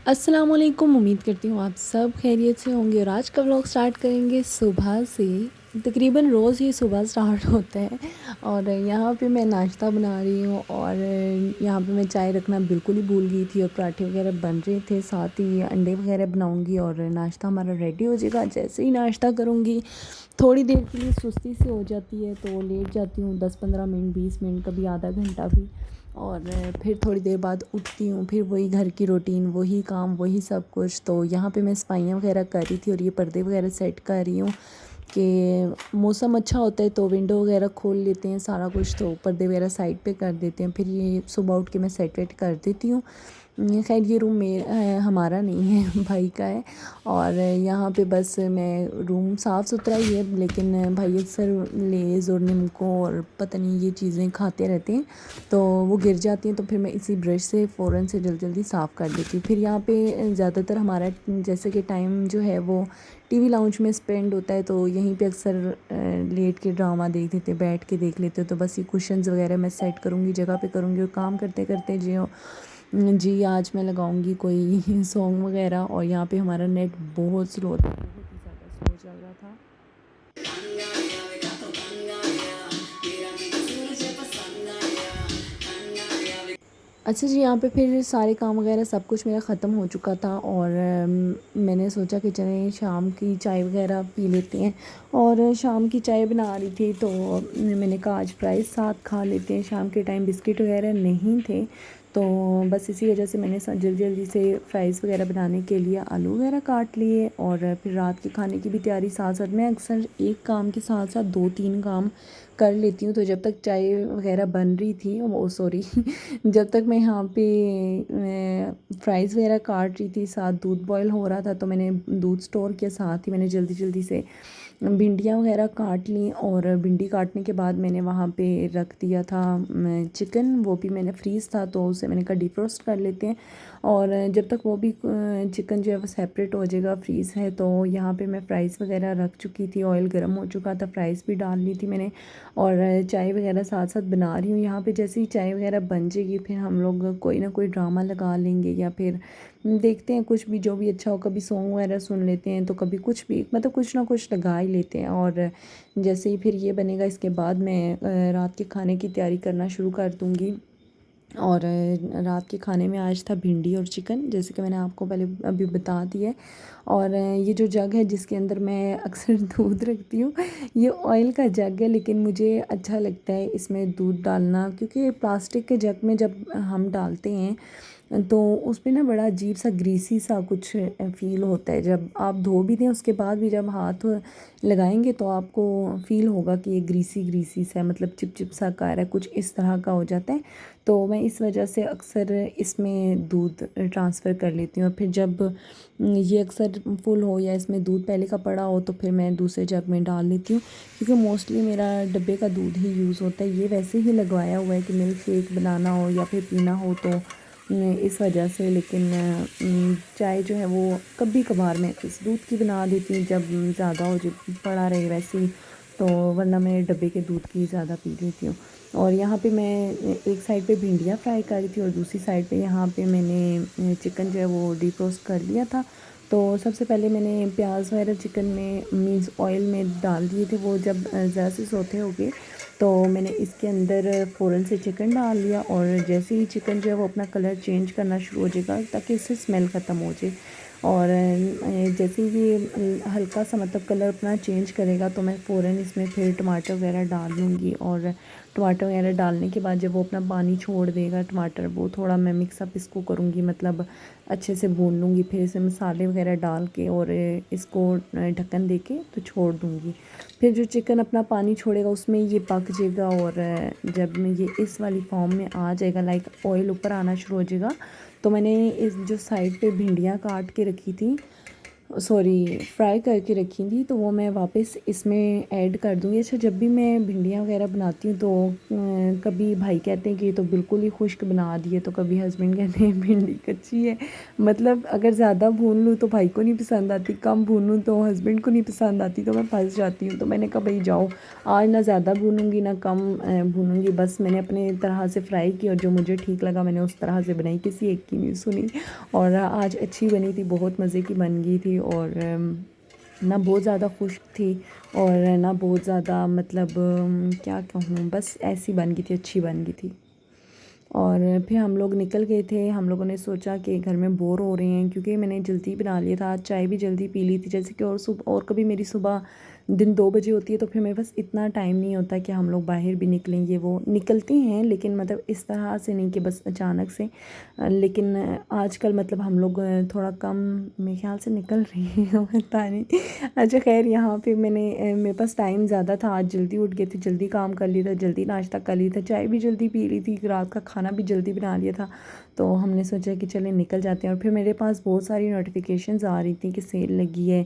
अस्सलाम वालेकुम। उम्मीद करती हूँ आप सब खैरियत से होंगे और आज का व्लॉग स्टार्ट करेंगे सुबह से। तकरीबन रोज़ ही सुबह स्टार्ट होता है और यहाँ पे मैं नाश्ता बना रही हूँ और यहाँ पे मैं चाय रखना बिल्कुल ही भूल गई थी और पराठे वगैरह बन रहे थे, साथ ही अंडे वगैरह बनाऊँगी और नाश्ता हमारा रेडी हो जाएगा। जैसे ही नाश्ता करूँगी थोड़ी देर के लिए सुस्ती से हो जाती है तो लेट जाती हूँ 10-15 मिनट, 20 मिनट, कभी आधा घंटा भी। और फिर थोड़ी देर बाद उठती हूँ, फिर वही घर की रूटीन, वही काम, वही सब कुछ। तो यहाँ पे मैं सफाइयाँ वगैरह कर रही थी और ये पर्दे वगैरह सेट कर रही हूँ कि मौसम अच्छा होता है तो विंडो वगैरह खोल लेते हैं, सारा कुछ, तो पर्दे वगैरह साइड पे कर देते हैं। फिर ये सुबह उठ के मैं सेट वेट कर देती हूँ। खैर ये रूम हमारा नहीं है, भाई का है। और यहाँ पे बस मैं रूम साफ़ सुथरा ही है, लेकिन भाई अक्सर लेज़ और निम्को और पता नहीं ये चीज़ें खाते रहते हैं तो वो गिर जाती हैं, तो फिर मैं इसी ब्रश से फ़ौरन से जल्दी जल्दी साफ़ कर देती हूँ। फिर यहाँ पे ज़्यादातर हमारा जैसे कि टाइम जो है वो टीवी लाउंज में स्पेंड होता है, तो यहीं पे अक्सर लेट के ड्रामा देख लेते, बैठ के देख लेते। तो बस ये कुशन्स वगैरह मैं सेट करूँगी, जगह पे करूँगी और काम करते करते जी आज मैं लगाऊंगी कोई सॉन्ग वगैरह। और यहाँ पे हमारा नेट बहुत स्लो था, बहुत ही ज़्यादा स्लो चल रहा था। अच्छा जी, यहाँ पे फिर सारे काम वगैरह सब कुछ मेरा ख़त्म हो चुका था और मैंने सोचा कि चलें शाम की चाय वगैरह पी लेते हैं। और शाम की चाय बना रही थी तो मैंने कहा आज फ्राइज़ साथ खा लेते हैं। शाम के टाइम बिस्किट वगैरह नहीं थे तो बस इसी वजह से मैंने जल्दी जल्दी से फ्राइज़ वगैरह बनाने के लिए आलू वगैरह काट लिए और फिर रात के खाने की भी तैयारी साथ साथ। मैं अक्सर एक काम के साथ साथ 2-3 काम कर लेती हूँ। तो जब तक चाय वगैरह बन रही थी, वो सॉरी जब तक मैं यहाँ पे फ्राइज़ वगैरह काट रही थी, साथ दूध बॉयल हो रहा था, तो मैंने दूध स्टोर किया, साथ ही मैंने जल्दी जल्दी से भिंडियाँ वगैरह काट ली। और भिंडी काटने के बाद मैंने वहाँ पे रख दिया था चिकन, वो भी मैंने फ्रीज़ था तो उसे मैंने कहा डिफ्रोस्ट कर लेते हैं। और जब तक वो भी चिकन जो है वो सेपरेट हो जाएगा, फ्रीज़ है, तो यहाँ पे मैं फ्राइज़ वगैरह रख चुकी थी, ऑयल गर्म हो चुका था, फ्राइज़ भी डाल ली थी मैंने और चाय वगैरह साथ साथ बना रही हूँ। यहाँ पे जैसे ही चाय वगैरह बन जाएगी फिर हम लोग कोई ना कोई ड्रामा लगा लेंगे या फिर देखते हैं कुछ भी, जो भी अच्छा हो। कभी सॉन्ग वगैरह सुन लेते हैं तो कभी कुछ भी, मतलब कुछ ना कुछ लगा ही लेते हैं। और जैसे ही फिर ये बनेगा इसके बाद मैं रात के खाने की तैयारी करना शुरू कर दूँगी। और रात के खाने में आज था भिंडी और चिकन, जैसे कि मैंने आपको पहले अभी बता दिया है। और ये जो जग है जिसके अंदर मैं अक्सर दूध रखती हूँ, ये ऑयल का जग है, लेकिन मुझे अच्छा लगता है इसमें दूध डालना, क्योंकि प्लास्टिक के जग में जब हम डालते हैं तो उस पे ना बड़ा अजीब सा ग्रीसी सा कुछ फ़ील होता है। जब आप धो भी दें उसके बाद भी जब हाथ लगाएंगे तो आपको फ़ील होगा कि ये ग्रीसी ग्रीसी सा, मतलब चिपचिप सा कर रहा है, कुछ इस तरह का हो जाता है। तो मैं इस वजह से अक्सर इसमें दूध ट्रांसफ़र कर लेती हूँ। और फिर जब ये अक्सर फुल हो या इसमें दूध पहले का पड़ा हो तो फिर मैं दूसरे जग में डाल लेती हूँ, क्योंकि मोस्टली मेरा डब्बे का दूध ही यूज़ होता है। ये वैसे ही लगवाया हुआ है कि मिल्क शेक बनाना हो या फिर पीना हो तो इस वजह से। लेकिन चाय जो है वो कभी कभार मैं इस दूध की बना देती हूँ जब ज़्यादा हो, जब पड़ा रहे वैसे ही, तो वरना मैं डब्बे के दूध की ज़्यादा पी लेती हूँ। और यहाँ पे मैं एक साइड पे भिंडियाँ फ्राई कर रही थी और दूसरी साइड पे यहाँ पे मैंने चिकन जो है वो डीफ्रोस्ट कर लिया था। तो सबसे पहले मैंने प्याज वगैरह चिकन में मीन्स ऑयल में डाल दिए थे। वो जब ज़रा से सोते हो गए तो मैंने इसके अंदर फ़ौरन से चिकन डाल लिया। और जैसे ही चिकन जो है वो अपना कलर चेंज करना शुरू हो जाएगा ताकि इससे स्मेल ख़त्म हो जाए, और जैसे ही ये हल्का सा मतलब कलर अपना चेंज करेगा तो मैं फ़ौरन इसमें फिर टमाटर वगैरह डाल लूँगी। और टमाटर वगैरह डालने के बाद जब वो अपना पानी छोड़ देगा टमाटर, वो थोड़ा मैं मिक्सअप इसको करूँगी, मतलब अच्छे से भून लूँगी। फिर इसमें मसाले वगैरह डाल के और इसको ढक्कन दे के तो छोड़ दूँगी। फिर जो चिकन अपना पानी छोड़ेगा उसमें ये पक जाएगा। और जब मैं ये इस वाली फॉर्म में आ जाएगा, लाइक ऑयल ऊपर आना शुरू हो जाएगा, तो मैंने इस जो साइड पे भिंडियाँ काट के रखी थी सॉरी फ्राई करके रखी थी, तो वो मैं वापस इसमें ऐड कर दूँगी। अच्छा, जब भी मैं भिंडियाँ वगैरह बनाती हूँ तो कभी भाई कहते हैं कि ये तो बिल्कुल ही खुश्क बना दी है, तो कभी हस्बैंड कहते हैं भिंडी कच्ची है। मतलब अगर ज़्यादा भून लूँ तो भाई को नहीं पसंद आती, कम भूनूँ तो हस्बैंड को नहीं पसंद आती, तो मैं फंस जाती हूँ। तो मैंने कहा भाई जाओ, आज ना ज़्यादा भूनूँगी ना कम भूनूँगी, बस मैंने अपने तरह से फ्राई की और जो मुझे ठीक लगा मैंने उस तरह से बनाई, किसी एक की नहीं सुनी। और आज अच्छी बनी थी, बहुत मज़े की बन गई थी। और ना बहुत ज़्यादा खुश्क थी और ना बहुत ज़्यादा, मतलब क्या कहूँ, बस ऐसी बन गई थी, अच्छी बन गई थी। और फिर हम लोग निकल गए थे। हम लोगों ने सोचा कि घर में बोर हो रहे हैं, क्योंकि मैंने जल्दी बना लिया था, आज चाय भी जल्दी पी ली थी। जैसे कि और कभी मेरी सुबह दिन 2 बजे होती है, तो फिर मेरे पास इतना टाइम नहीं होता कि हम लोग बाहर भी निकलेंगे। वो निकलते हैं लेकिन मतलब इस तरह से नहीं कि बस अचानक से। लेकिन आजकल मतलब हम लोग थोड़ा कम मेरे ख्याल से निकल रहे हैं, पता नहीं। अच्छा खैर, यहाँ पे मेरे पास टाइम ज़्यादा था, आज जल्दी उठ गए थे, जल्दी काम कर लिया था, जल्दी नाश्ता कर लिया था, चाय भी जल्दी पी ली थी, रात का खाना भी जल्दी बना लिया था। तो हमने सोचा कि चलें निकल जाते हैं। और फिर मेरे पास बहुत सारी नोटिफिकेशंस आ रही थी कि सेल लगी है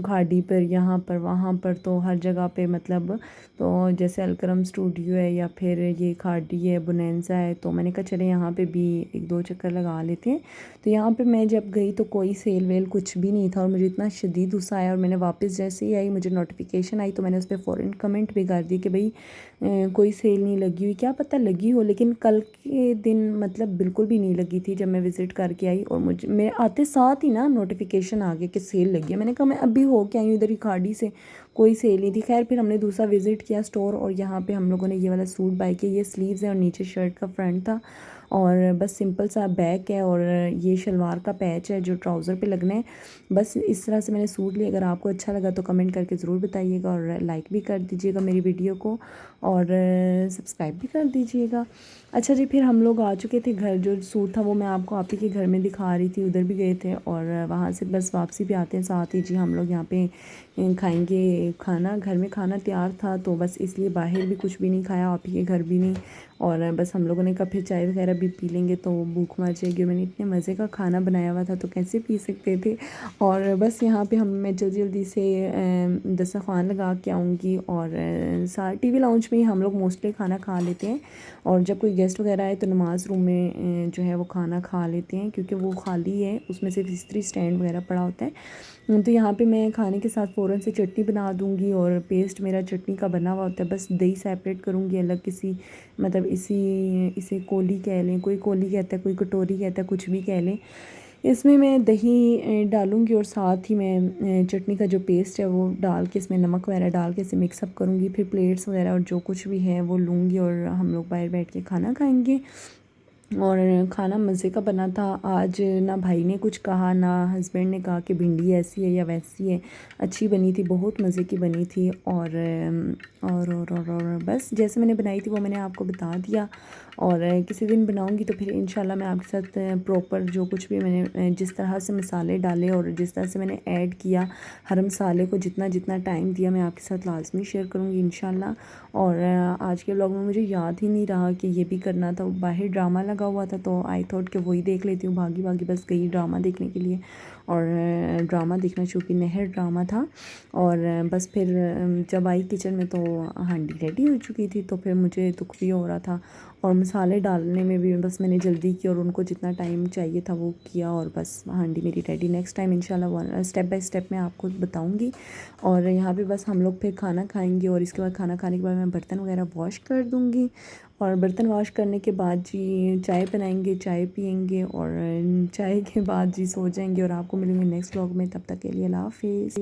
खाड़ी पर, यहाँ पर, वहाँ पर, तो हर जगह पे मतलब। तो जैसे अलकरम स्टूडियो है या फिर ये खाड़ी है, बोनेंसा है, तो मैंने कहा चले यहाँ पे भी 1-2 चक्कर लगा लेते हैं। तो यहाँ पे मैं जब गई तो कोई सेल वेल कुछ भी नहीं था और मुझे इतना शदीद गुस्सा आया। और मैंने वापस जैसे ही आई, मुझे नोटिफिकेशन आई, तो मैंने उस पर फ़ौरन कमेंट भी कर दी कि भाई कोई सेल नहीं लगी हुई। क्या पता लगी हो, लेकिन कल के दिन मतलब बिल्कुल भी नहीं लगी थी जब मैं विज़िट करके आई। और मुझे मेरे आते साथ ही ना नोटिफिकेशन आ गया कि सेल लगी है। मैंने कहा मैं अभी हो के आई हूँ इधर ही खाड़ी से, कोई सेल नहीं थी। खैर फिर हमने दूसरा विज़िट किया स्टोर, और यहाँ पे हम लोगों ने ये वाला सूट बाय किया। ये स्लीव्स है और नीचे शर्ट का फ्रंट था, और बस सिंपल सा बैक है, और ये शलवार का पैच है जो ट्राउज़र पे लगना है। बस इस तरह से मैंने सूट लिया। अगर आपको अच्छा लगा तो कमेंट करके ज़रूर बताइएगा, और लाइक भी कर दीजिएगा मेरी वीडियो को, और सब्सक्राइब भी कर दीजिएगा। अच्छा जी, फिर हम लोग आ चुके थे घर। जो सूट था वो मैं आपको आप ही के घर में दिखा रही थी, उधर भी गए थे, और वहाँ से बस वापसी भी आते हैं साथ ही। जी हम लोग यहाँ पे खाएंगे खाना, घर में खाना तैयार था, तो बस इसलिए बाहर भी कुछ भी नहीं खाया, आप ही के घर भी नहीं। और बस हम लोगों ने कहा फिर चाय वगैरह भी पी लेंगे तो भूख मर जाएगी। मैंने इतने मज़े का खाना बनाया हुआ था तो कैसे पी सकते थे। और बस यहाँ पे मैं जल्दी जल्दी से दस्तरख़्वान लगा के आऊँगी, और सारे टीवी लाउंज में ही हम लोग मोस्टली खाना खा लेते हैं। और जब कोई गेस्ट वगैरह आए तो नमाज़ रूम में जो है वो खाना खा लेते हैं, क्योंकि वो खाली है, उसमें सिर्फ इस्त्री स्टैंड वगैरह पड़ा होता है। तो यहाँ पे मैं खाने के साथ फ़ौरन से चटनी बना दूँगी, और पेस्ट मेरा चटनी का बना हुआ होता है। बस दही सेपरेट करूँगी अलग किसी, मतलब इसे कोली कह लें, कोई कोली कहता है, कोई कटोरी कहता है, कुछ भी कह लें। इसमें मैं दही डालूँगी, और साथ ही मैं चटनी का जो पेस्ट है वो डाल के, इसमें नमक वगैरह डाल के इसे मिक्सअप करूँगी। फिर प्लेट्स वगैरह और जो कुछ भी है वो लूँगी, और हम लोग बाहर बैठ के खाना खाएँगे। और खाना मज़े का बना था आज। ना भाई ने कुछ कहा, ना हस्बैंड ने कहा कि भिंडी ऐसी है या वैसी है, अच्छी बनी थी, बहुत मज़े की बनी थी। और बस जैसे मैंने बनाई थी वो मैंने आपको बता दिया। और किसी दिन बनाऊंगी तो फिर इंशाल्लाह मैं आपके साथ प्रॉपर जो कुछ भी मैंने जिस तरह से मसाले डाले और जिस तरह से मैंने ऐड किया हर मसाले को, जितना जितना टाइम दिया, मैं आपके साथ लाजमी शेयर करूँगी इंशाल्लाह। और आज के व्लॉग में मुझे याद ही नहीं रहा कि ये भी करना था। बाहर ड्रामा लगा हुआ था तो आई थॉट कि वही देख लेती हूँ, भागी भागी बस गई ड्रामा देखने के लिए। और ड्रामा देखना शुरू की, नहर ड्रामा था। और बस फिर जब आई किचन में तो हांडी रेडी हो चुकी थी, तो फिर मुझे दुख भी हो रहा था। और मसाले डालने में भी बस मैंने जल्दी की, और उनको जितना टाइम चाहिए था वो किया, और बस हांडी मेरी रेडी। नेक्स्ट टाइम इंशाल्लाह स्टेप बाय स्टेप मैं आपको बताऊंगी। और यहाँ पे बस हम लोग फिर खाना खाएंगे, और इसके बाद खाना खाने के बाद मैं बर्तन वगैरह वॉश कर दूँगी। और बर्तन वॉश करने के बाद जी चाय बनाएंगे, चाय पियेंगे, और चाय के बाद जी सो जाएंगे। और आपको मिलेंगे नेक्स्ट व्लॉग में, तब तक के लिए अल्लाह हाफ़िज़।